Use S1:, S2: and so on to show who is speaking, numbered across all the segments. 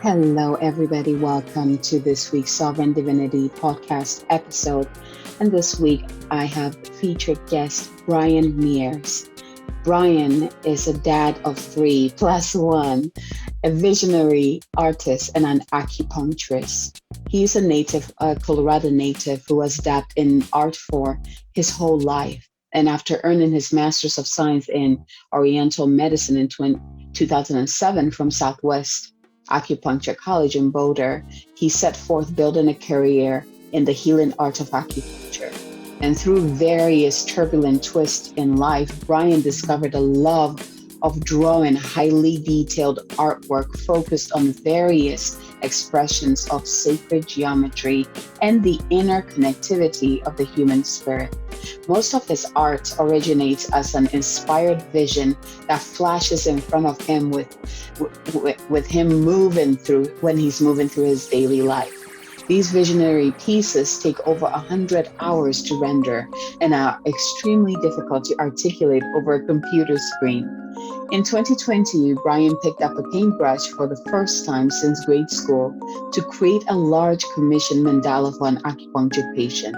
S1: Hello, everybody. Welcome to this week's Sovereign Divinity podcast episode. And this week, I have featured guest Brian Mears. Brian is a dad of three plus one, a visionary artist, and an acupuncturist. He's a Colorado native who has dabbed in art for his whole life. And after earning his Master's of Science in Oriental Medicine in 2007 from Southwest Acupuncture College in Boulder, he set forth building a career in the healing art of acupuncture. And through various turbulent twists in life, Brian discovered a love of drawing highly detailed artwork focused on various expressions of sacred geometry and the inner connectivity of the human spirit. Most of his art originates as an inspired vision that flashes in front of him with him moving through when he's moving through his daily life. These visionary pieces take over 100 hours to render and are extremely difficult to articulate over a computer screen. In 2020, Brian picked up a paintbrush for the first time since grade school to create a large commission mandala for an acupuncture patient.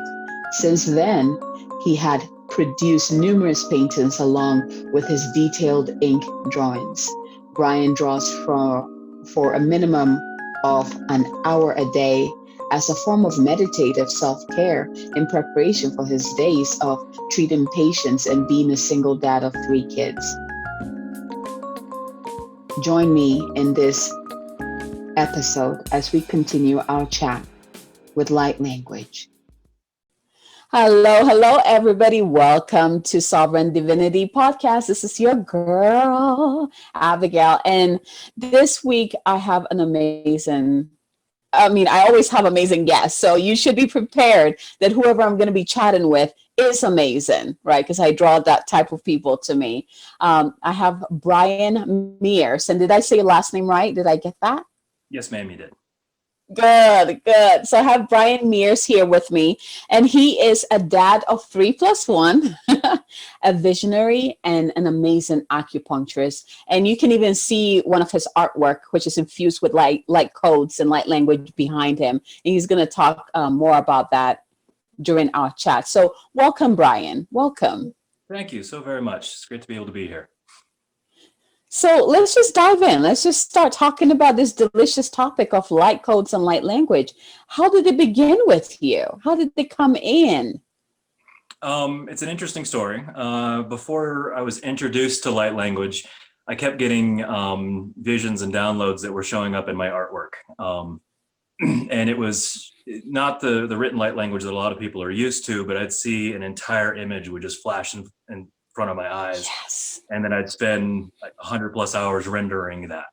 S1: Since then, he had produced numerous paintings along with his detailed ink drawings. Brian draws for a minimum of an hour a day as a form of meditative self-care in preparation for his days of treating patients and being a single dad of three kids. Join me in this episode as we continue our chat with light language. Hello, everybody. Welcome to Sovereign Divinity Podcast. This is your girl, Abigail. And this week I have I always have amazing guests. So you should be prepared that whoever I'm going to be chatting with is amazing, right? Because I draw that type of people to me. I have Brian Mears. And did I say your last name right? Did I get that?
S2: Yes, ma'am, you did.
S1: Good. So I have Brian Mears here with me, and he is a dad of 3 plus 1, a visionary and an amazing acupuncturist. And you can even see one of his artwork, which is infused with light codes and light language behind him. And he's going to talk more about that during our chat. So welcome, Brian. Welcome.
S2: Thank you so very much. It's great to be able to be here.
S1: So let's just dive in. Let's just start talking about this delicious topic of light codes and light language. How did it begin with you? How did they come in?
S2: It's an interesting story. Before I was introduced to light language, I kept getting visions and downloads that were showing up in my artwork. And it was not the written light language that a lot of people are used to, but I'd see an entire image would just flash in front of my eyes.
S1: Yes.
S2: And then I'd spend like 100 plus hours rendering that.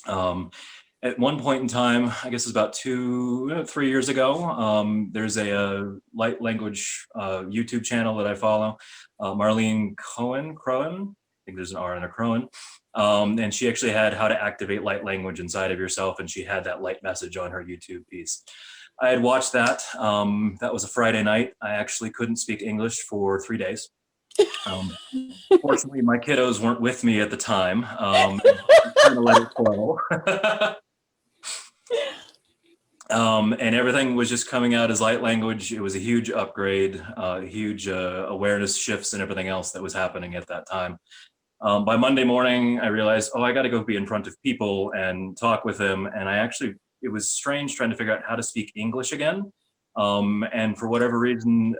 S2: At one point in time, I guess it's about 3 years ago, there's a light language YouTube channel that I follow, Marlene Crowan, I think there's an R and a Crowan. And she actually had how to activate light language inside of yourself. And she had that light message on her YouTube piece. I had watched that. That was a Friday night. I actually couldn't speak English for 3 days. Fortunately, my kiddos weren't with me at the time. Kind of let it flow. And everything was just coming out as light language. It was a huge upgrade, huge awareness shifts and everything else that was happening at that time. By Monday morning, I realized, I got to go be in front of people and talk with them. And it was strange trying to figure out how to speak English again. And for whatever reason,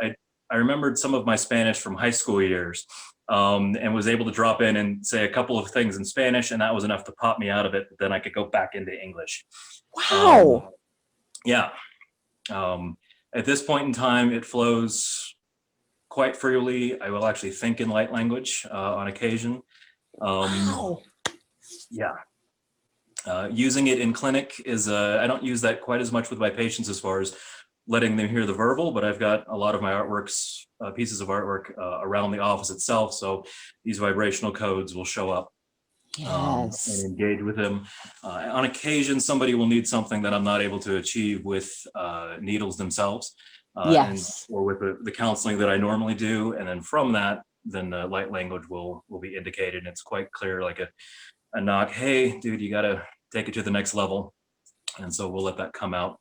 S2: I remembered some of my Spanish from high school years, and was able to drop in and say a couple of things in Spanish, and that was enough to pop me out of it. Then I could go back into English.
S1: Wow.
S2: Yeah. At this point in time, it flows quite freely. I will actually think in light language on occasion.
S1: Wow.
S2: Yeah. Using it in clinic I don't use that quite as much with my patients as far as letting them hear the verbal, but I've got a lot of my artworks, pieces of artwork around the office itself. So these vibrational codes will show up.
S1: Yes.
S2: And engage with them. On occasion, somebody will need something that I'm not able to achieve with needles themselves,
S1: Yes.
S2: or with the counseling that I normally do. And then from that, then the light language will be indicated. And it's quite clear, like a knock. Hey, dude, you got to take it to the next level. And so we'll let that come out,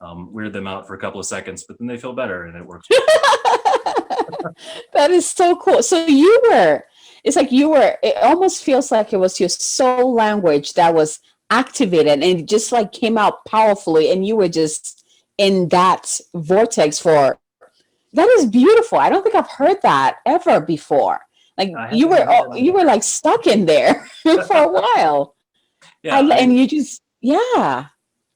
S2: weird them out for a couple of seconds, but then they feel better and it works.
S1: That is so cool. So it almost feels like it was your soul language that was activated and it just like came out powerfully and you were just in that vortex for, that is beautiful. I don't think I've heard that ever before. Like you were like stuck in there for a while.
S2: Yeah.
S1: And you just, yeah.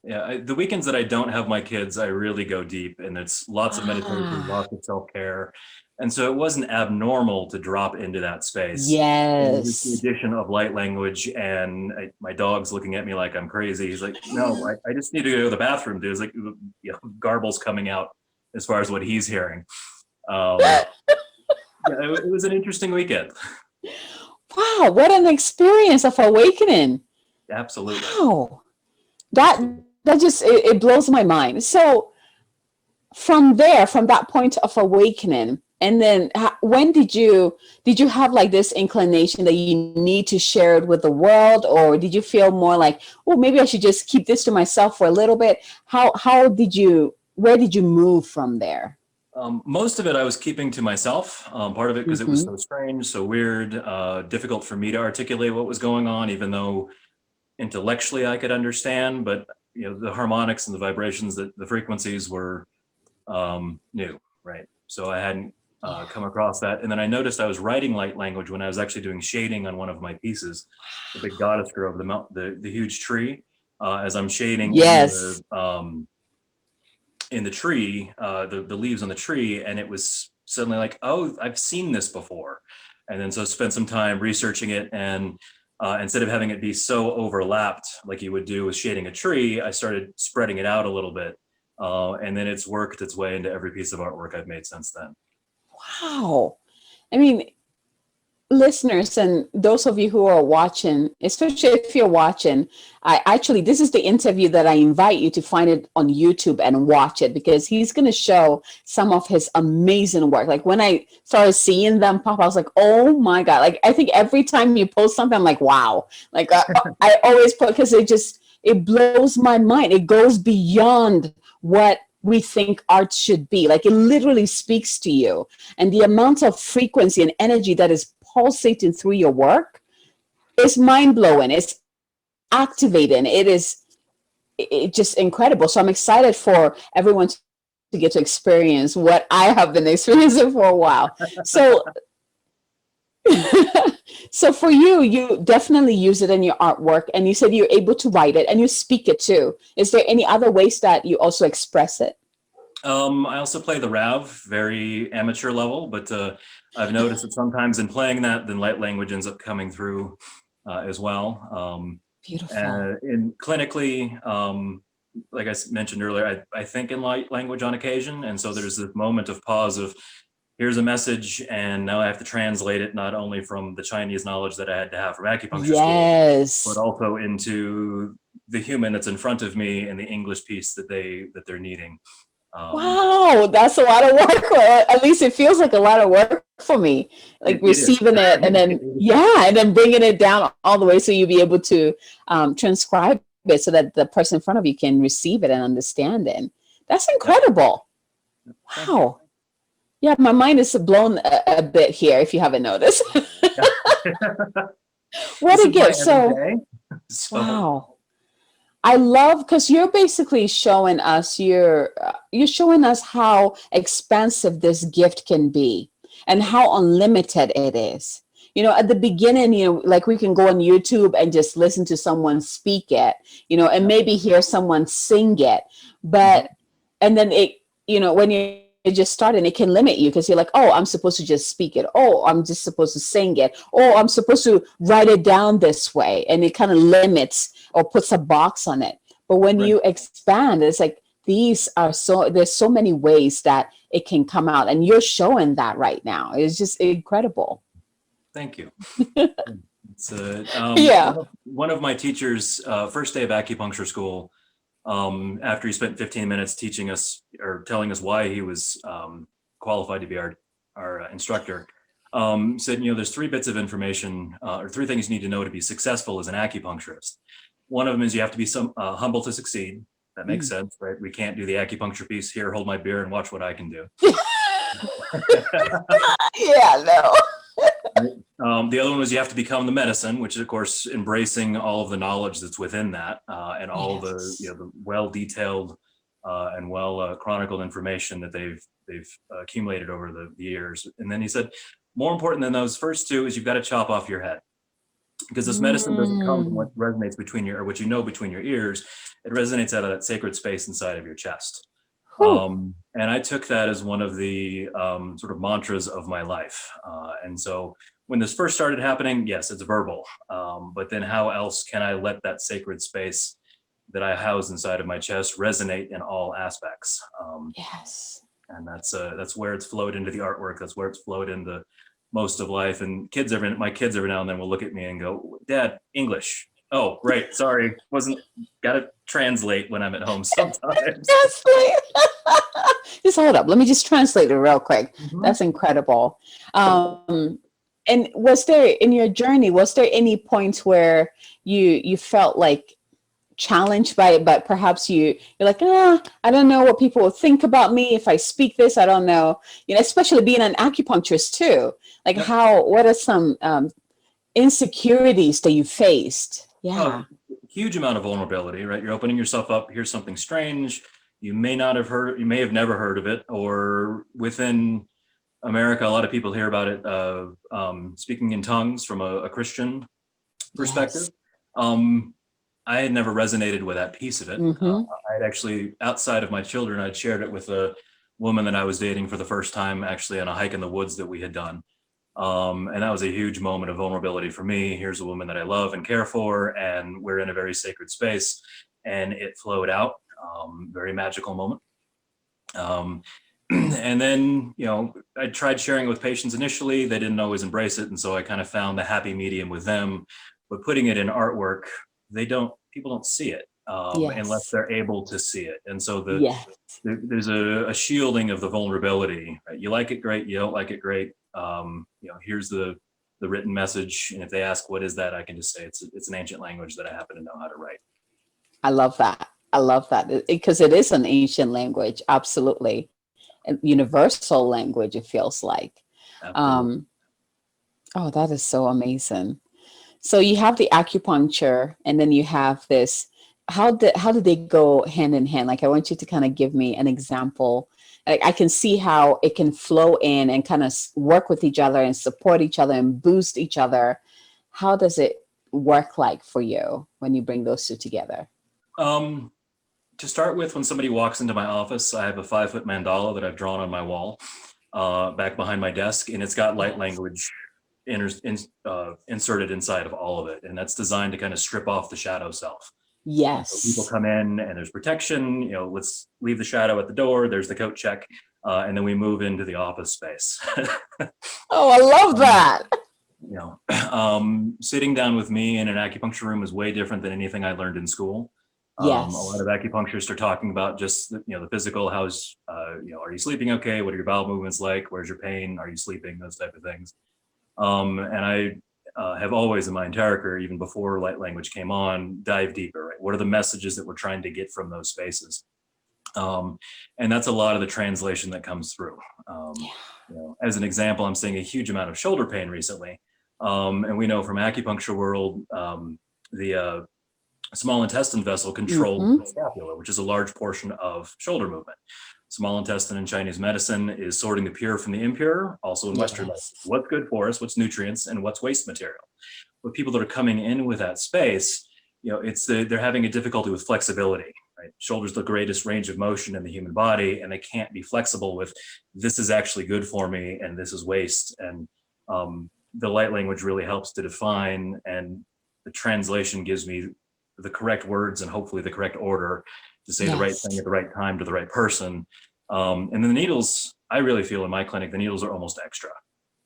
S2: Yeah, the weekends that I don't have my kids, I really go deep, and it's lots of meditation, lots of self-care. And so it wasn't abnormal to drop into that space. And with the
S1: Yes.
S2: addition of light language, and my dog's looking at me like I'm crazy. He's like, no, I just need to go to the bathroom, dude. It's like, garbles coming out as far as what he's hearing. Yeah, it was an interesting weekend.
S1: Wow, what an experience of awakening.
S2: Absolutely.
S1: Wow. That just it blows my mind. So from that point of awakening, and then when did you have like this inclination that you need to share it with the world, or did you feel more like, oh, maybe I should just keep this to myself for a little bit? Where did you move from there?
S2: Most of it I was keeping to myself. Part of it because it was so strange, so weird, difficult for me to articulate what was going on, even though intellectually I could understand, but the harmonics and the vibrations, the frequencies were new, right? So I hadn't come across that. And then I noticed I was writing light language when I was actually doing shading on one of my pieces, the big goddess grove, the huge tree. As I'm shading
S1: Yes.
S2: in the tree, the leaves on the tree, and it was suddenly like, oh, I've seen this before. And then so I spent some time researching it, and instead of having it be so overlapped like you would do with shading a tree, I started spreading it out a little bit. And then it's worked its way into every piece of artwork I've made since then.
S1: Wow. I mean, listeners and those of you who are watching, especially if you're watching, this is the interview that I invite you to find it on YouTube and watch it, because he's going to show some of his amazing work. Like when I started seeing them pop, I was like, oh my God. Like, I think every time you post something, I'm like, wow. Like I always put, because it blows my mind. It goes beyond what we think art should be. Like it literally speaks to you, and the amount of frequency and energy that is pulsating through your work is mind-blowing. It's activating. It's just incredible. So I'm excited for everyone to get to experience what I have been experiencing for a while. So so for you definitely use it in your artwork, and you said you're able to write it and you speak it too. Is there any other ways that you also express it?
S2: I also play the Rav, very amateur level, but I've noticed that sometimes in playing that, then light language ends up coming through as well.
S1: Beautiful.
S2: And clinically, like I mentioned earlier, I think in light language on occasion, and so there's this moment of pause of, here's a message, and now I have to translate it not only from the Chinese knowledge that I had to have from acupuncture school, but also into the human that's in front of me and the English piece that they're needing.
S1: Wow, that's a lot of work. At least it feels like a lot of work for me. Like receiving it and then and then bringing it down all the way so you'll be able to transcribe it so that the person in front of you can receive it and understand it. That's incredible. Wow. Yeah, my mind is blown a bit here, if you haven't noticed. What a gift. So, wow. I love, because you're basically showing us, you're showing us how expansive this gift can be and how unlimited it is. At the beginning, like we can go on YouTube and just listen to someone speak it, and maybe hear someone sing it. But, and then when you're just starting, it can limit you because you're like, oh, I'm supposed to just speak it. Oh, I'm just supposed to sing it. Oh, I'm supposed to write it down this way. And it kind of limits or puts a box on it. But when you expand, it's like, there's so many ways that it can come out. And you're showing that right now. It's just incredible.
S2: Thank you. It's
S1: yeah.
S2: One of my teachers, first day of acupuncture school, after he spent 15 minutes teaching us or telling us why he was qualified to be our instructor, said, there's 3 bits of information or 3 things you need to know to be successful as an acupuncturist. One of them is you have to be humble to succeed. That makes sense, right? We can't do the acupuncture piece here, hold my beer and watch what I can do.
S1: Yeah, no.
S2: The other one was you have to become the medicine, which is, of course, embracing all of the knowledge that's within that, and all the the well-detailed and well-chronicled information that they've accumulated over the years. And then he said, more important than those first two is you've got to chop off your head, because this medicine doesn't come from what resonates between your, or what you know between your ears. It resonates out of that sacred space inside of your chest. And I took that as one of the sort of mantras of my life. And so when this first started happening, yes, it's verbal. But then how else can I let that sacred space that I house inside of my chest resonate in all aspects?
S1: Yes.
S2: And that's where it's flowed into the artwork. That's where it's flowed into most of life. And my kids every now and then will look at me and go, Dad, English. Oh, right. Sorry. Gotta translate when I'm at home sometimes.
S1: Just hold up. Let me just translate it real quick. That's incredible. And was there, in your journey, was there any points where you felt like challenged by it, but perhaps you're like, I don't know what people will think about me if I speak this. I don't know, especially being an acupuncturist too. Like what are some insecurities that you faced? Yeah.
S2: Huge amount of vulnerability, right? You're opening yourself up. Here's something strange. You may have never heard of it, or within America, a lot of people hear about it, speaking in tongues from a Christian perspective. I had never resonated with that piece of it. I had actually, outside of my children, I'd shared it with a woman that I was dating for the first time, actually on a hike in the woods that we had done. And that was a huge moment of vulnerability for me. Here's a woman that I love and care for, and we're in a very sacred space, and it flowed out. Very magical moment. And then, I tried sharing it with patients initially. They didn't always embrace it. And so I kind of found the happy medium with them, but putting it in artwork, people don't see it unless they're able to see it. And so there's a shielding of the vulnerability, right? You like it, great. You don't like it, great. Here's the written message. And if they ask, what is that? I can just say it's an ancient language that I happen to know how to write.
S1: I love that because it is an ancient language. Absolutely. A universal language, it feels like. Oh, that is so amazing. So you have the acupuncture, and then you have this. How did they go hand in hand? Like, I want you to kind of give me an example. Like, I can see how it can flow in and kind of work with each other and support each other and boost each other. How does it work like for you when you bring those two together?
S2: To start with, when somebody walks into my office, I have a 5-foot mandala that I've drawn on my wall back behind my desk, and it's got light language inserted inside of all of it. And that's designed to kind of strip off the shadow self.
S1: Yes.
S2: So people come in and there's protection, let's leave the shadow at the door. There's the coat check. And then we move into the office space.
S1: Oh, I love that.
S2: Sitting down with me in an acupuncture room is way different than anything I learned in school.
S1: Yes.
S2: A lot of acupuncturists are talking about just the physical. How's are you sleeping okay? What are your bowel movements like? Where's your pain? Are you sleeping? Those type of things. And I have always, in my entire career, even before light language came on, dive deeper. Right? What are the messages that we're trying to get from those spaces? And that's a lot of the translation that comes through. As an example, I'm seeing a huge amount of shoulder pain recently, and we know from acupuncture world, the small intestine vessel controls the scapula, which is a large portion of shoulder movement. Small intestine in Chinese medicine is sorting the pure from the impure, also in Western medicine. What's good for us, what's nutrients, and what's waste material. But people that are coming in with that space, they're having a difficulty with flexibility, right? Shoulder's the greatest range of motion in the human body, and they can't be flexible with, this is actually good for me, and this is waste. And the light language really helps to define, and the translation gives me the correct words and hopefully the correct order to say the right thing at the right time to the right person. And then the needles, I really feel in my clinic, the needles are almost extra.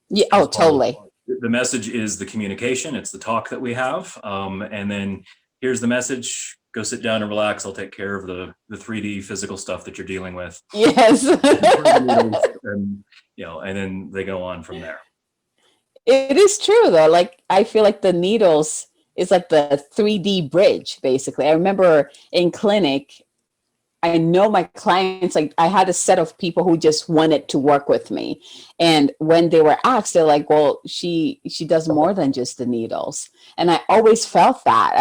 S1: Yeah. Oh, totally.
S2: The message is the communication. It's the talk that we have. And then here's the message. Go sit down and relax. I'll take care of the 3D physical stuff that you're dealing with.
S1: Yes.
S2: And then they go on from there.
S1: It is true though. Like, I feel like the needles, it's like the 3D bridge, basically. I remember in clinic, I know my clients, like I had a set of people who just wanted to work with me. And when they were asked, they're like, well, she does more than just the needles. And I always felt that.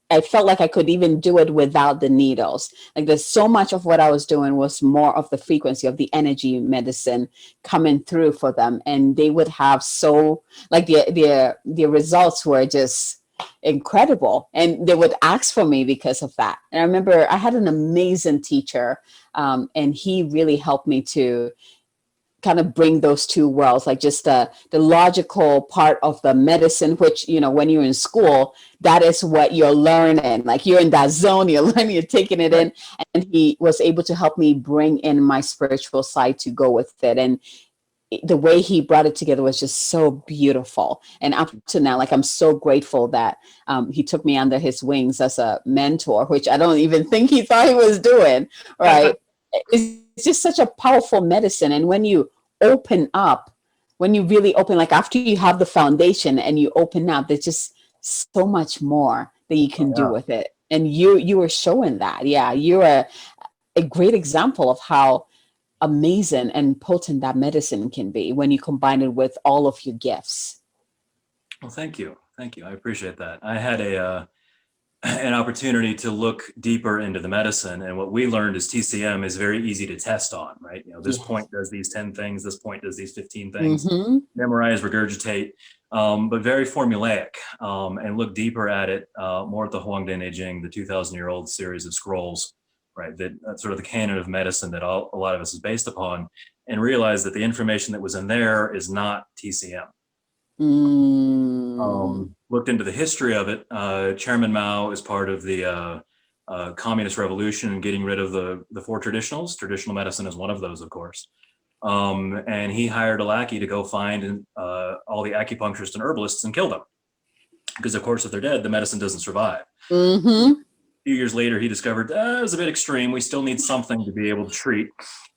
S1: I felt like I could even do it without the needles. Like there's so much of what I was doing was more of the frequency of the energy medicine coming through for them. And they would have so like the results were just incredible, and they would ask for me because of that. And I remember I had an amazing teacher, and he really helped me to kind of bring those two worlds, like just the logical part of the medicine, which, you know, when you're in school, that is what you're learning, like you're in that zone, you're learning, you're taking it in. And he was able to help me bring in my spiritual side to go with it. And the way he brought it together was just so beautiful. And up to now, like I'm so grateful that he took me under his wings as a mentor, which I don't even think he thought he was doing. Right? It's just such a powerful medicine. And when you open up, when you really open, like after you have the foundation and you open up, there's just so much more that you can do with it. And you were showing that. Yeah, you're a great example of how amazing and potent that medicine can be when you combine it with all of your gifts.
S2: Well, thank you. Thank you. I appreciate that. I had an opportunity to look deeper into the medicine, and what we learned is TCM is very easy to test on, right? You know, this point does these 10 things, this point does these 15 things, memorize, regurgitate, but very formulaic, and look deeper at it, more at the Huangdi Neijing, the 2,000-year-old series of scrolls, right? That's sort of the canon of medicine that a lot of us is based upon, and realize that the information that was in there is not TCM. Looked into the history of it. Chairman Mao is part of the Communist Revolution and getting rid of the four traditionals. Traditional medicine is one of those, of course. And he hired a lackey to go find all the acupuncturists and herbalists and kill them. Because, of course, if they're dead, the medicine doesn't survive. A few years later, he discovered it was a bit extreme. We still need something to be able to treat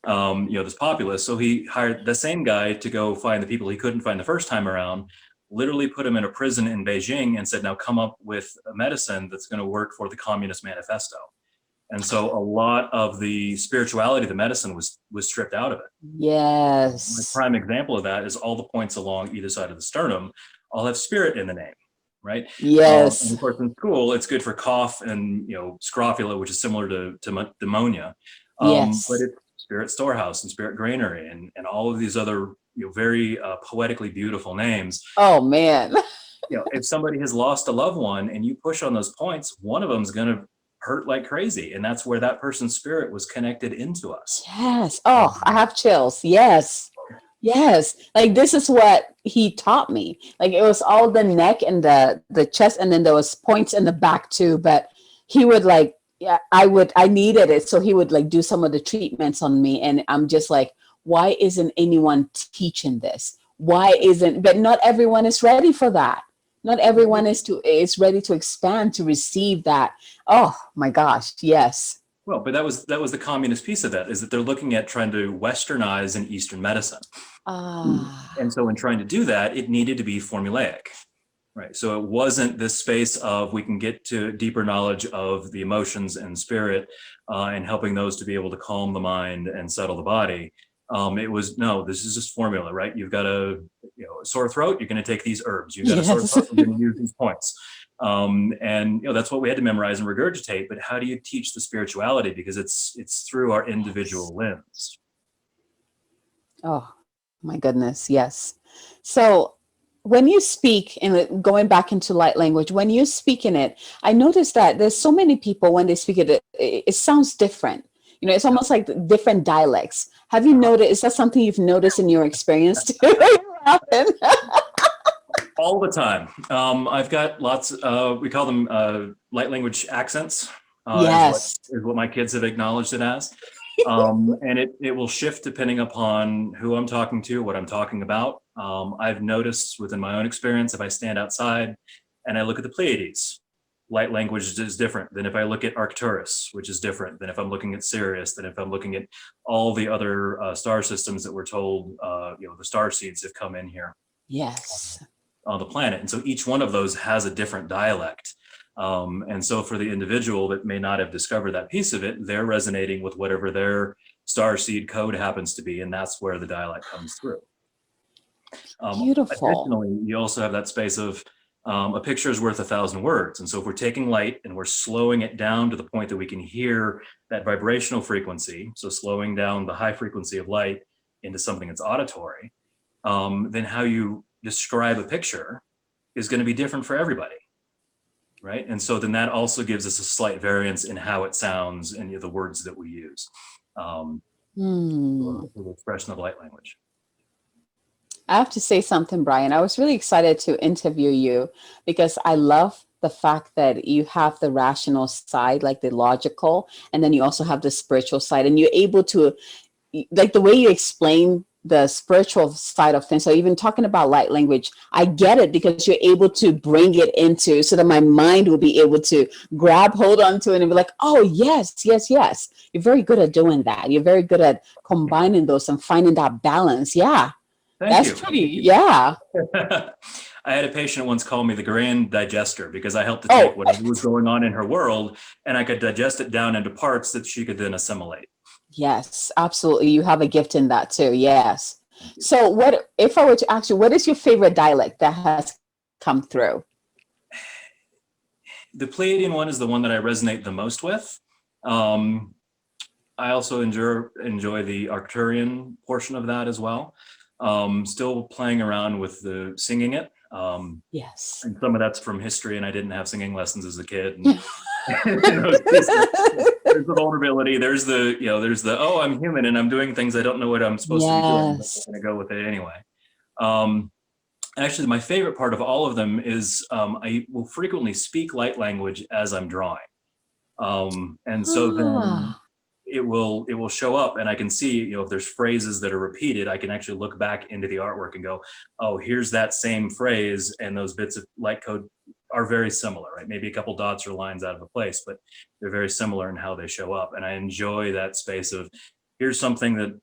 S2: this populace. So he hired the same guy to go find the people he couldn't find the first time around, literally put him in a prison in Beijing and said, now come up with a medicine that's going to work for the Communist Manifesto. And so a lot of the spirituality of the medicine was stripped out of it.
S1: Yes.
S2: My prime example of that is all the points along either side of the sternum all have spirit in the name, right?
S1: Yes.
S2: And of course, in school, it's good for cough and, scrofula, which is similar to pneumonia.
S1: Yes.
S2: But it's spirit storehouse and spirit granary and all of these other very poetically beautiful names.
S1: Oh, man.
S2: If somebody has lost a loved one and you push on those points, one of them is going to hurt like crazy. And that's where that person's spirit was connected into us.
S1: Yes. Oh, I have chills. Yes. Yes. Like this is what he taught me. Like it was all the neck and the chest, and then there was points in the back too. But he would I needed it. So he would like do some of the treatments on me. And I'm just like, why isn't anyone teaching this? But not everyone is ready for that. Not everyone is ready to expand, to receive that. Oh my gosh. Yes.
S2: Well, but that was the communist piece of that, is that they're looking at trying to Westernize an Eastern medicine. And so in trying to do that, it needed to be formulaic, right? So it wasn't this space of we can get to deeper knowledge of the emotions and spirit and helping those to be able to calm the mind and settle the body. It was, no, this is just formula, right? You've got a sore throat, you're going to take these herbs. You've got a sore throat, you're going to use these points. And that's what we had to memorize and regurgitate. But how do you teach the spirituality? Because it's through our individual lens.
S1: Oh my goodness. Yes. So when you speak, and going back into light language, when you speak in it, I noticed that there's so many people when they speak it sounds different. It's almost like different dialects. Have you noticed, is that something you've noticed in your experience too?
S2: All the time. I've got lots, we call them light language accents.
S1: Yes.
S2: Is what my kids have acknowledged it as. And it will shift depending upon who I'm talking to, what I'm talking about. I've noticed within my own experience, if I stand outside and I look at the Pleiades, light language is different than if I look at Arcturus, which is different than if I'm looking at Sirius, than if I'm looking at all the other star systems that we're told, the star seeds have come in here.
S1: Yes.
S2: on the planet. And so each one of those has a different dialect. And so for the individual that may not have discovered that piece of it, they're resonating with whatever their star seed code happens to be. And that's where the dialect comes through.
S1: Beautiful.
S2: Additionally, you also have that space of a picture is worth 1,000 words. And so if we're taking light and we're slowing it down to the point that we can hear that vibrational frequency, so slowing down the high frequency of light into something that's auditory, then how you describe a picture is going to be different for everybody, right? And so then that also gives us a slight variance in how it sounds and the words that we use for the expression of light language.
S1: I have to say something, Brian. I was really excited to interview you because I love the fact that you have the rational side, like the logical, and then you also have the spiritual side, and you're able to, like the way you explain the spiritual side of things. So even talking about light language, I get it because you're able to bring it into so that my mind will be able to grab hold onto it and be like, oh, yes, yes, yes. You're very good at doing that. You're very good at combining those and finding that balance. Yeah. That's pretty, yeah.
S2: I had a patient once call me the grand digester because I helped to take whatever was going on in her world and I could digest it down into parts that she could then assimilate.
S1: Yes, absolutely. You have a gift in that too. Yes. So what, if I were to ask you, what is your favorite dialect that has come through?
S2: The Pleiadian one is the one that I resonate the most with. I also enjoy the Arcturian portion of that as well. Still playing around with the singing it.
S1: Yes.
S2: And some of that's from history, and I didn't have singing lessons as a kid. And, there's the vulnerability. There's the, oh, I'm human and I'm doing things I don't know what I'm supposed to be doing. But I'm going to go with it anyway. Actually, my favorite part of all of them is I will frequently speak light language as I'm drawing. And so then it will show up and I can see, if there's phrases that are repeated, I can actually look back into the artwork and go, oh, here's that same phrase. And those bits of light code are very similar, right? Maybe a couple dots or lines out of a place, but they're very similar in how they show up. And I enjoy that space of here's something that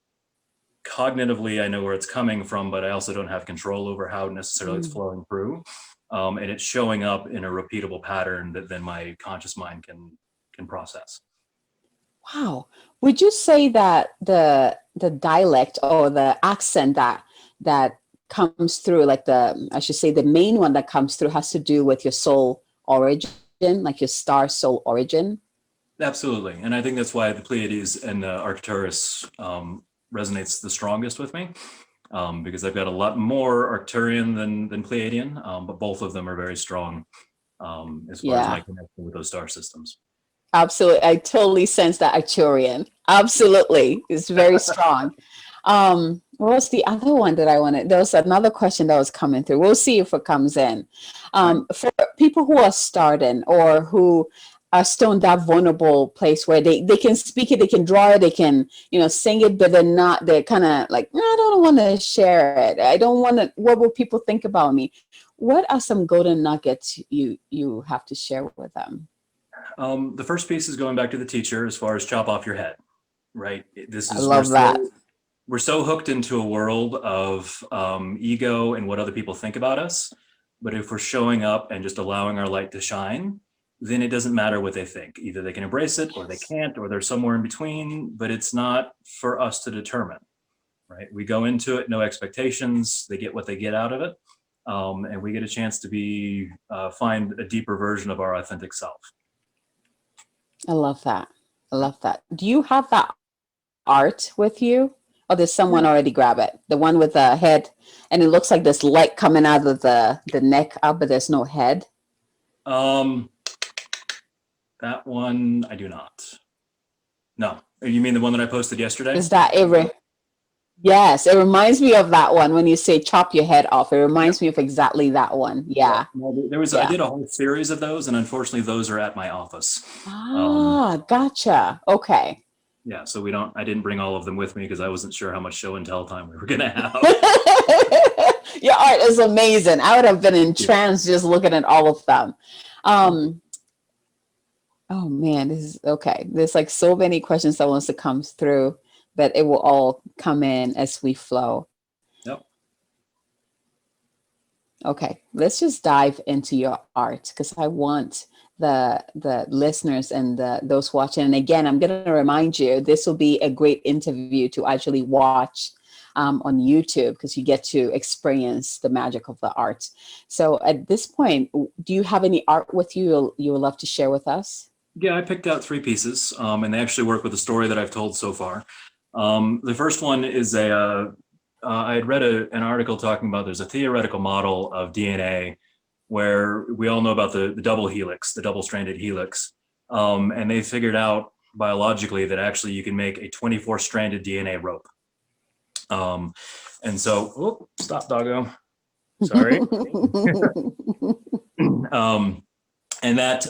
S2: cognitively I know where it's coming from, but I also don't have control over how necessarily it's flowing through. And it's showing up in a repeatable pattern that then my conscious mind can process.
S1: Wow. Would you say that the dialect or the accent that comes through, like I should say the main one that comes through has to do with your soul origin, like your star soul origin?
S2: Absolutely. And I think that's why the Pleiades and the Arcturus resonates the strongest with me, because I've got a lot more Arcturian than Pleiadian, but both of them are very strong as far as my connection with those star systems.
S1: Absolutely. I totally sense that Arcturian. Absolutely. It's very strong. What was the other one that I wanted? There was another question that was coming through. We'll see if it comes in. For people who are starting or who are still in that vulnerable place where they can speak it, they can draw it, they can, sing it, but they're kind of like, no, I don't want to share it. I don't want to, what will people think about me? What are some golden nuggets you have to share with them?
S2: The first piece is going back to the teacher as far as chop off your head, right?
S1: I love that.
S2: We're so hooked into a world of ego and what other people think about us. But if we're showing up and just allowing our light to shine, then it doesn't matter what they think. Either they can embrace it or they can't, or they're somewhere in between, but it's not for us to determine, right? We go into it, no expectations. They get what they get out of it. And we get a chance to find a deeper version of our authentic self.
S1: I love that. I love that. Do you have that art with you? Or does someone already grab it? The one with the head, and it looks like there's light coming out of the neck up, but there's no head.
S2: That one, I do not. No. You mean the one that I posted yesterday?
S1: Is that Yes, it reminds me of that one when you say chop your head off. It reminds me of exactly that one. Yeah.
S2: Well, I did a whole series of those, and unfortunately those are at my office.
S1: Gotcha. Okay.
S2: Yeah, so I didn't bring all of them with me because I wasn't sure how much show and tell time we were going to have.
S1: Your art is amazing. I would have been entranced just looking at all of them. Oh man, this is okay. There's like so many questions that wants to come through, but it will all come in as we flow.
S2: Yep.
S1: Okay, let's just dive into your art because I want the listeners and those watching. And again, I'm going to remind you, this will be a great interview to actually watch on YouTube because you get to experience the magic of the art. So at this point, do you have any art with you you would love to share with us?
S2: Yeah, I picked out 3 pieces, and they actually work with the story that I've told so far. The first one is I had read an article talking about there's a theoretical model of DNA where we all know about the double helix, the double-stranded helix. And they figured out biologically that actually you can make a 24-stranded DNA rope. And so, stop, doggo. Sorry. And that,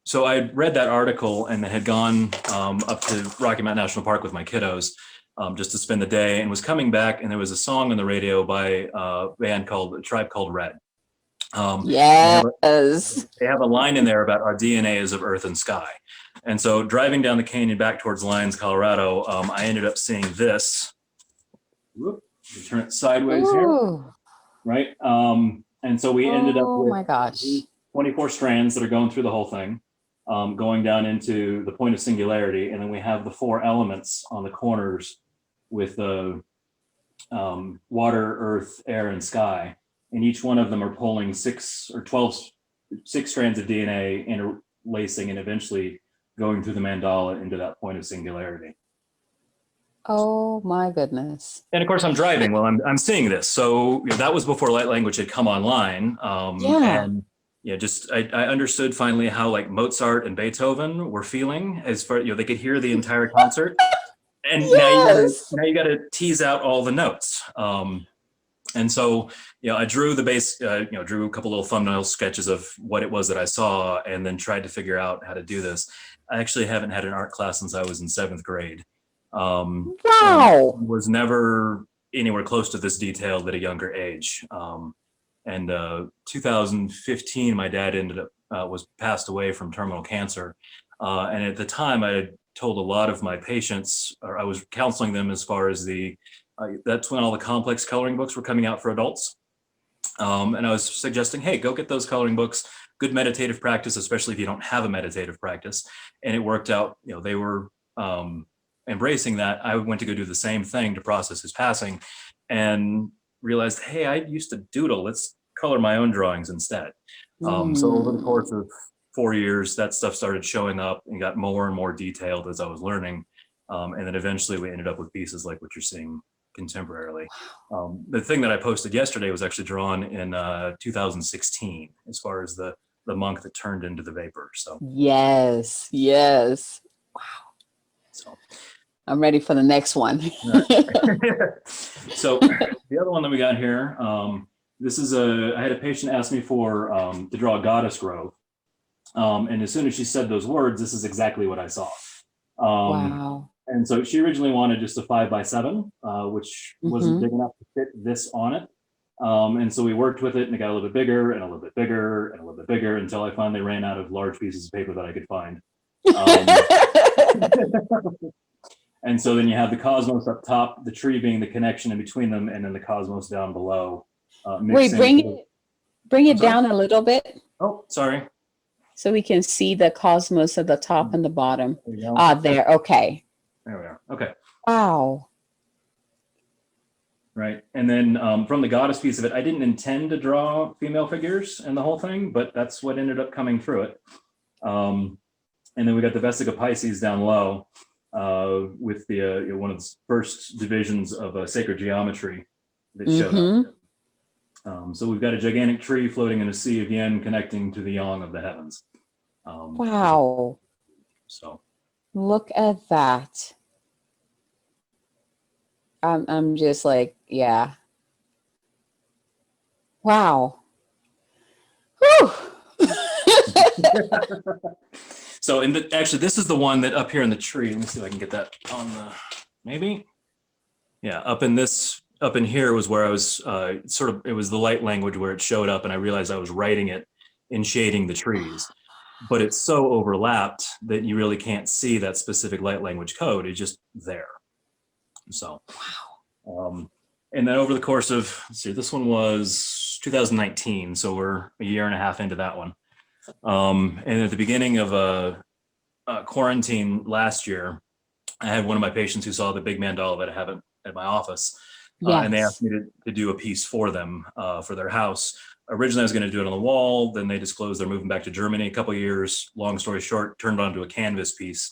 S2: so I read that article and had gone up to Rocky Mountain National Park with my kiddos just to spend the day, and was coming back, and there was a song on the radio by a tribe called Red.
S1: Yes.
S2: They have a line in there about our DNA is of earth and sky. And so driving down the canyon back towards Lyons, Colorado, I ended up seeing this. Whoop, you turn it sideways. Ooh. Here, right? And so we ended up with,
S1: my gosh,
S2: 24 strands that are going through the whole thing, going down into the point of singularity. And then we have the 4 elements on the corners with the water, earth, air, and sky. And each one of them are pulling 6 strands of DNA, interlacing and eventually going through the mandala into that point of singularity.
S1: Oh my goodness.
S2: And of course I'm driving while I'm seeing this. So that was before light language had come online. And just I understood finally how like Mozart and Beethoven were feeling as far, they could hear the entire concert. And yes. now you got to tease out all the notes. And so, I drew the base, drew a couple little thumbnail sketches of what it was that I saw, and then tried to figure out how to do this. I actually haven't had an art class since I was in 7th grade. Wow. Was never anywhere close to this detailed at a younger age. And 2015, my dad was passed away from terminal cancer. And at the time, I had told a lot of my patients, or I was counseling them as far as that's when all the complex coloring books were coming out for adults. And I was suggesting, hey, go get those coloring books, good meditative practice, especially if you don't have a meditative practice. And it worked out, they were embracing that. I went to go do the same thing to process his passing and realized, hey, I used to doodle, let's color my own drawings instead. So over the course of 4 years, that stuff started showing up and got more and more detailed as I was learning. And then eventually we ended up with pieces like what you're seeing contemporarily. The thing that I posted yesterday was actually drawn in 2016, as far as the monk that turned into the vapor. So yes. Wow. So
S1: I'm ready for the next one.
S2: So the other one that we got here, this is I had a patient ask me to draw a goddess grove. And as soon as she said those words, this is exactly what I saw. Wow. And so she originally wanted just a 5x7, which wasn't big enough to fit this on it. And so we worked with it, and it got a little bit bigger and a little bit bigger and a little bit bigger until I finally ran out of large pieces of paper that I could find. And so then you have the cosmos up top, the tree being the connection in between them, and then the cosmos down below.
S1: Wait, bring it down a little bit.
S2: Oh, sorry.
S1: So we can see the cosmos at the top and the bottom. There. Okay.
S2: There we are. Okay.
S1: Wow.
S2: Right. And then from the goddess piece of it, I didn't intend to draw female figures in the whole thing, but that's what ended up coming through it. And then we got the Vesica Pisces down low with the one of the first divisions of sacred geometry that showed up. So we've got a gigantic tree floating in a sea of yin connecting to the yang of the heavens.
S1: Wow.
S2: So
S1: look at that. I'm just like, yeah. Wow. Whew.
S2: So actually, this is the one that up here in the tree. Let me see if I can get that on maybe. Yeah, up in here was where I was it was the light language where it showed up, and I realized I was writing it in shading the trees. But it's so overlapped that you really can't see that specific light language code. It's just there. So, wow. And then over the course of, let's see, this one was 2019, so we're a year and a half into that one. And at the beginning of quarantine last year, I had one of my patients who saw the big mandala that I have at my office, and they asked me to do a piece for them for their house. Originally, I was going to do it on the wall. Then they disclosed they're moving back to Germany a couple of years. Long story short, turned it onto a canvas piece.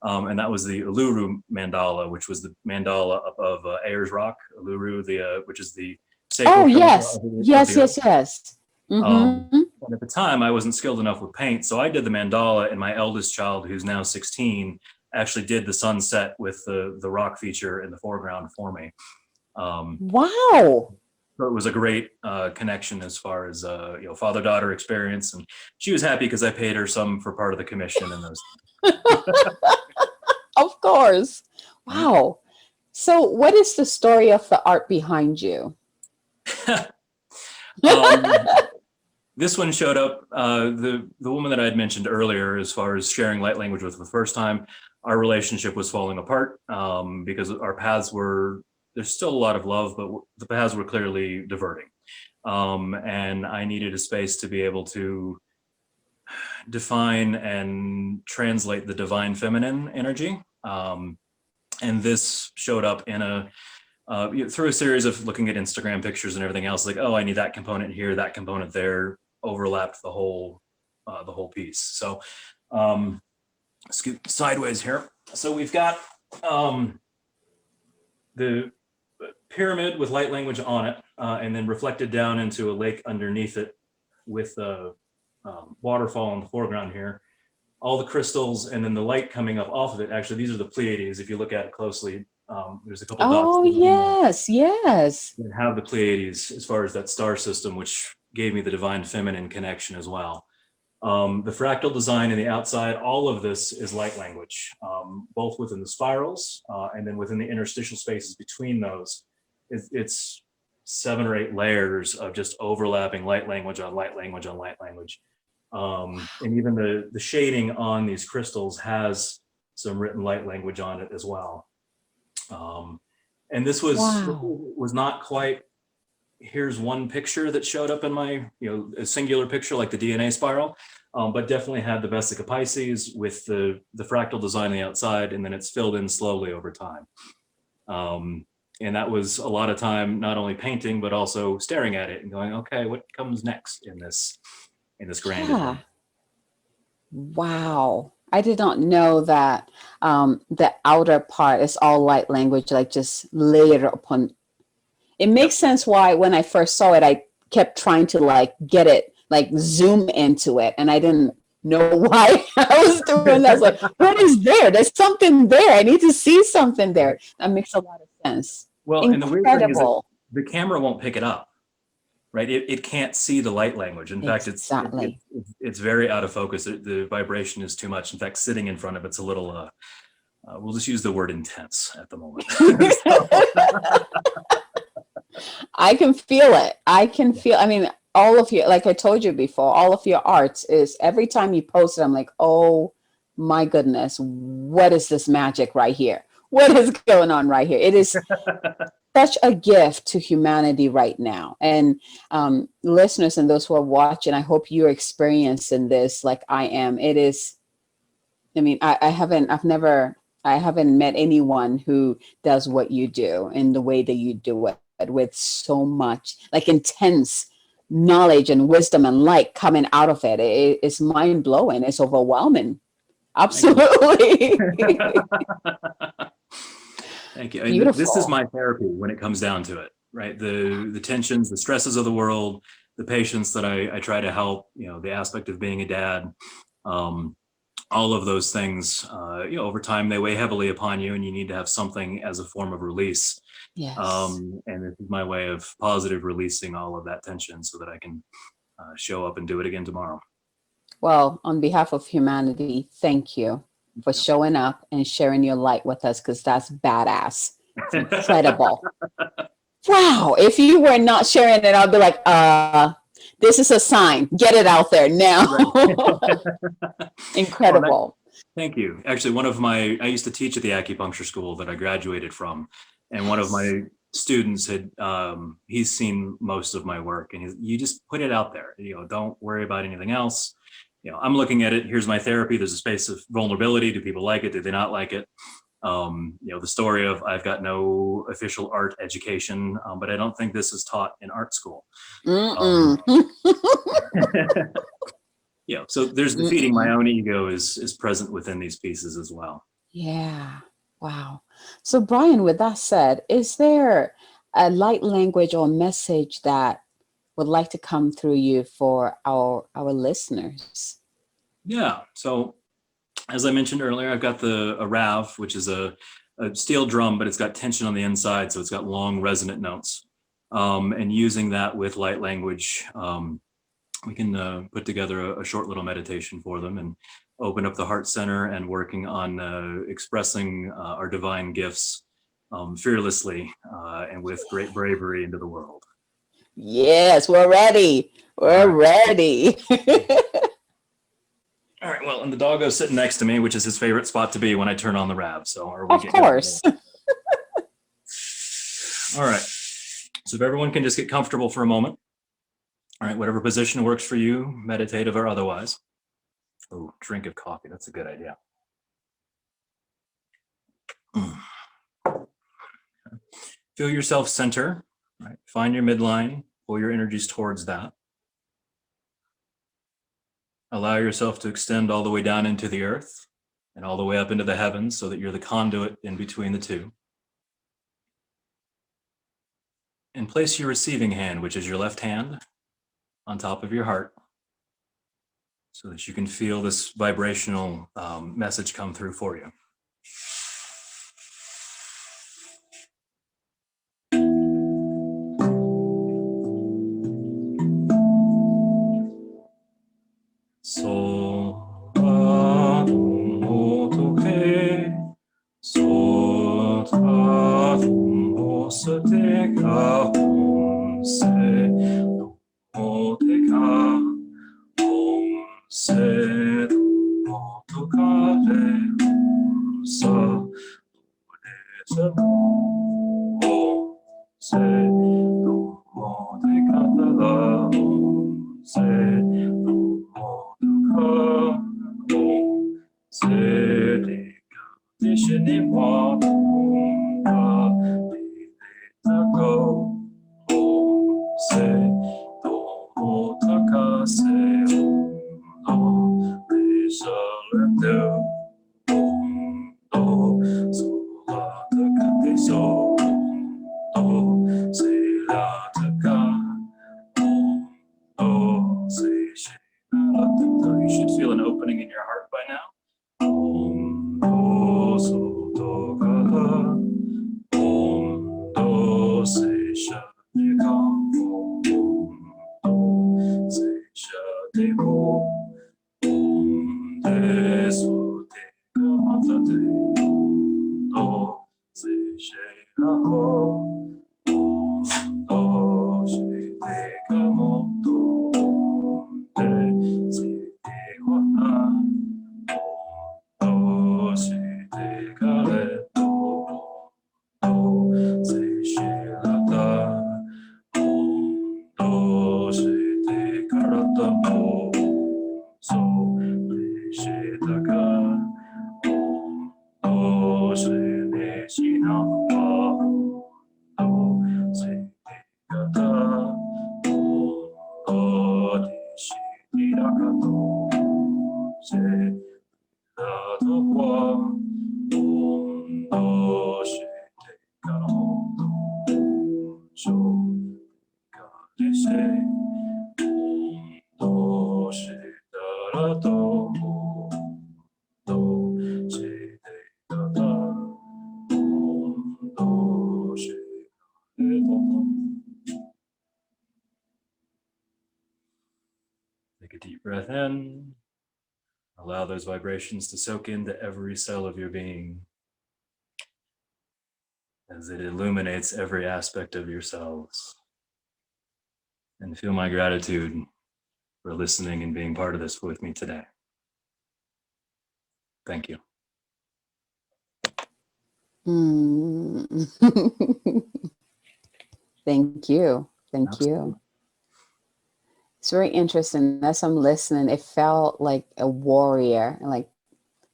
S2: And that was the Uluru mandala, which was the mandala of Ayers Rock, Uluru, which is the sacral.
S1: Oh, yes. Yes.
S2: Mm-hmm. And at the time, I wasn't skilled enough with paint. So I did the mandala, and my eldest child, who's now 16, actually did the sunset with the rock feature in the foreground for me.
S1: Wow.
S2: So it was a great connection as far as father-daughter experience, and she was happy because I paid her some for part of the commission and those.
S1: Of course. Wow. So, what is the story of the art behind you?
S2: This one showed up. The woman that I had mentioned earlier, as far as sharing light language with for the first time, our relationship was falling apart because our paths were. There's still a lot of love, but the paths were clearly diverting. And I needed a space to be able to define and translate the divine feminine energy. And this showed up in through a series of looking at Instagram pictures and everything else, like, oh, I need that component here, that component there, overlapped the whole piece. So scoot sideways here. So we've got the pyramid with light language on it, and then reflected down into a lake underneath it with a waterfall in the foreground here. All the crystals, and then the light coming up off of it. Actually, these are the Pleiades. If you look at it closely, there's a couple dots.
S1: Oh, yes.
S2: That have the Pleiades as far as that star system, which gave me the divine feminine connection as well. The fractal design in the outside, all of this is light language, both within the spirals and then within the interstitial spaces between those. It's 7 or 8 layers of just overlapping light language on light language on light language. And even the shading on these crystals has some written light language on it as well. And this was not quite, here's one picture that showed up in my, a singular picture like the DNA spiral, but definitely had the Vesica Pisces with the fractal design on the outside, and then it's filled in slowly over time. And that was a lot of time, not only painting, but also staring at it and going, okay, what comes next in this grand event?
S1: Wow. I did not know that the outer part is all light language, like just layered upon. It makes sense why when I first saw it, I kept trying to get it, zoom into it. And I didn't know why I was doing that. I was like, what is there? There's something there. I need to see something there. That makes a lot of sense.
S2: Well, and the weird thing is that the camera won't pick it up, right? It can't see the light language. In fact, it's very out of focus. The vibration is too much. In fact, sitting in front of it's a little, we'll just use the word intense at the moment.
S1: I can feel it. I mean, all of you, like I told you before, all of your arts is every time you post it, I'm like, oh my goodness, what is this magic right here? What is going on right here? It is such a gift to humanity right now. And listeners and those who are watching, I hope you're experiencing this like I am. It is, I mean, I haven't met anyone who does what you do in the way that you do it, with so much intense knowledge and wisdom and light coming out of it. It's mind blowing. It's overwhelming. Absolutely.
S2: Thank you. And this is my therapy when it comes down to it, right? The tensions, the stresses of the world, the patients that I try to help, the aspect of being a dad, all of those things, over time, they weigh heavily upon you, and you need to have something as a form of release.
S1: Yes.
S2: And this is my way of positive releasing all of that tension so that I can show up and do it again tomorrow. Well,
S1: on behalf of humanity, thank you for showing up and sharing your light with us, because that's badass. It's incredible. Wow. If you were not sharing it, I'd be like, this is a sign. Get it out there now. Incredible.
S2: Well, thank you. Actually, I used to teach at the acupuncture school that I graduated from. And one of my students had, he's seen most of my work, and you just put it out there, don't worry about anything else. I'm looking at it. Here's my therapy. There's a space of vulnerability. Do people like it? Do they not like it? The story of I've got no official art education, but I don't think this is taught in art school. So there's defeating my own ego is present within these pieces as well.
S1: Yeah. Wow. So Brian, with that said, is there a light language or message that would like to come through you for our listeners?
S2: Yeah. So as I mentioned earlier, I've got a rav, which is a steel drum, but it's got tension on the inside, so it's got long resonant notes. And using that with light language, we can put together a short little meditation for them and open up the heart center and working on expressing our divine gifts fearlessly and with great bravery into the world.
S1: Yes, we're ready. We're ready.
S2: All right. Well, and the doggo's sitting next to me, which is his favorite spot to be when I turn on the rav. So, are we?
S1: Of course.
S2: All right. So, if everyone can just get comfortable for a moment. All right. Whatever position works for you, meditative or otherwise. Oh, drink of coffee. That's a good idea. Feel yourself center. Right. Find your midline. Pull your energies towards that. Allow yourself to extend all the way down into the earth and all the way up into the heavens so that you're the conduit in between the two. And place your receiving hand, which is your left hand, on top of your heart so that you can feel this vibrational message come through for you. So toke so ta se te ka se no te ka se no to ka re sa se no se no te ka la se no to ka se te ka te shini wa ka te ko se no to ka se no re sa le do so la te ka te so se la te ka se she la te ka. You should feel an opening in your heart by now. So to ka se sha te ka se sha te ko te so te ka mata te se she la ho she te ka moto te se te wa she te ka le se she la ta she te ka ra ta mo so le she ta ka she ne shi na wa se te ka ta te shi te ra ka to se la to wa she te ka no so ka te se she ta ra to she te ka ta she te to. Take a deep breath in. Allow those vibrations to soak into every cell of your being as it illuminates every aspect of yourselves. And feel my gratitude for listening and being part of this with me today. Thank you.
S1: Thank you. Thank
S2: Absolutely.
S1: you. It's very interesting. As I'm listening, it felt like a warrior, like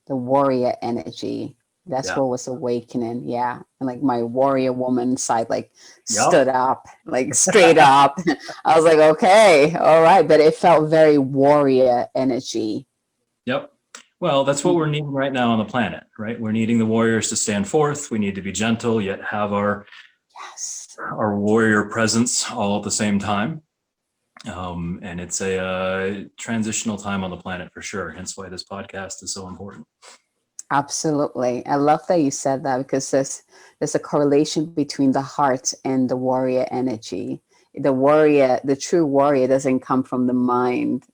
S1: the warrior energy. That's
S2: Yeah.
S1: what was awakening. Yeah. And like my warrior woman side, like
S2: Yep.
S1: stood up, like straight up. I was like, okay, all right. But it felt very warrior energy.
S2: Yep. Well, that's what we're needing right now on the planet, right? We're needing the warriors to stand forth. We need to be gentle, yet have
S1: Yes.
S2: our warrior presence all at the same time. And it's a transitional time on the planet for sure. Hence why this podcast is so important.
S1: Absolutely. I love that you said that because there's a correlation between the heart and the warrior energy. The true warrior doesn't come from the mind.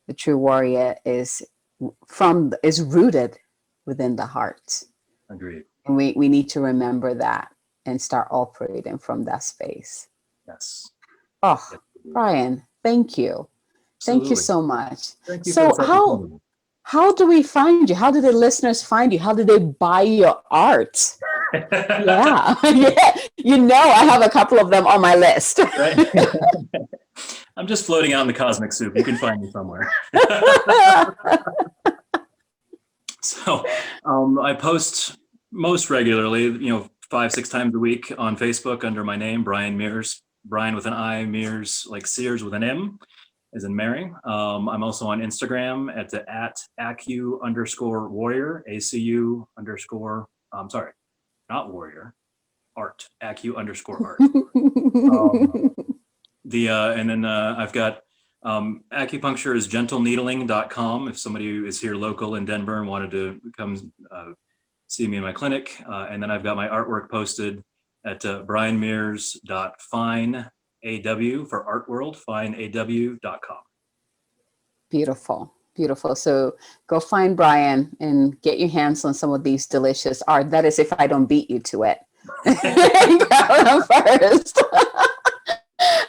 S1: The true warrior is rooted within the heart.
S2: Agreed.
S1: And we need to remember that and start operating from that space.
S2: Yes.
S1: Oh,
S2: Yes.
S1: Brian, thank you. Thank you
S2: Absolutely.
S1: so much.
S2: Thank you for
S1: So
S2: this opportunity.
S1: how do we find you? How do the listeners find you? How do they buy your art? Yeah. Yeah. I have a couple of them on my list.
S2: Right? I'm just floating out in the cosmic soup. You can find me somewhere. So I post most regularly, 5-6 times a week on Facebook under my name, Brian Mears. Brian with an I, Mears like Sears with an M, as in Mary. I'm also on Instagram at @acu_warrior, ACU underscore, sorry, not warrior, art, acu_art. And then I've got acupuncture is gentleneedling.com. If somebody is here local in Denver and wanted to come see me in my clinic. And then I've got my artwork posted at brianmears.fineaw for Art World, fineaw.com.
S1: Beautiful. Beautiful. So go find Brian and get your hands on some of these delicious art. That is if I don't beat you to it. Grab them first.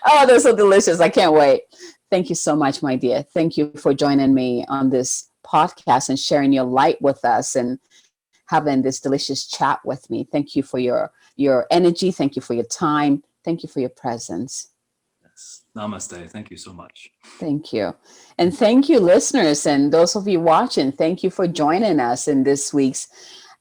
S1: Oh, they're so delicious. I can't wait. Thank you so much, my dear. Thank you for joining me on this podcast and sharing your light with us and having this delicious chat with me. Thank you for your energy. Thank you for your time. Thank you for your presence.
S2: Yes. Namaste. Thank you so much.
S1: Thank you. And thank you, listeners, and those of you watching. Thank you for joining us in this week's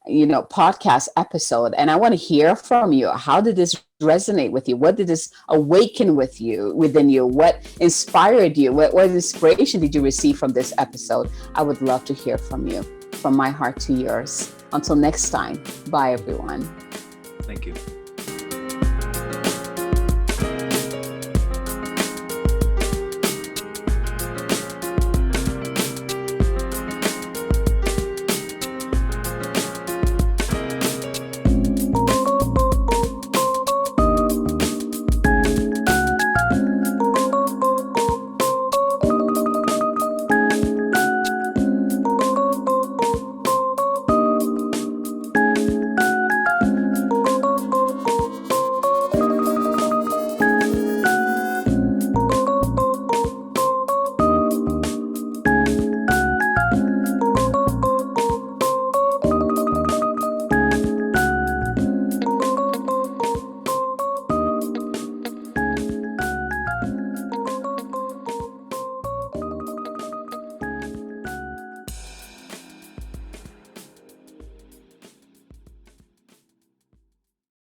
S1: podcast episode. And I want to hear from you. How did this resonate with you? What did this awaken within you? What inspired you? What inspiration did you receive from this episode? I would love to hear from you. From my heart to yours. Until next time, bye everyone.
S2: Thank you.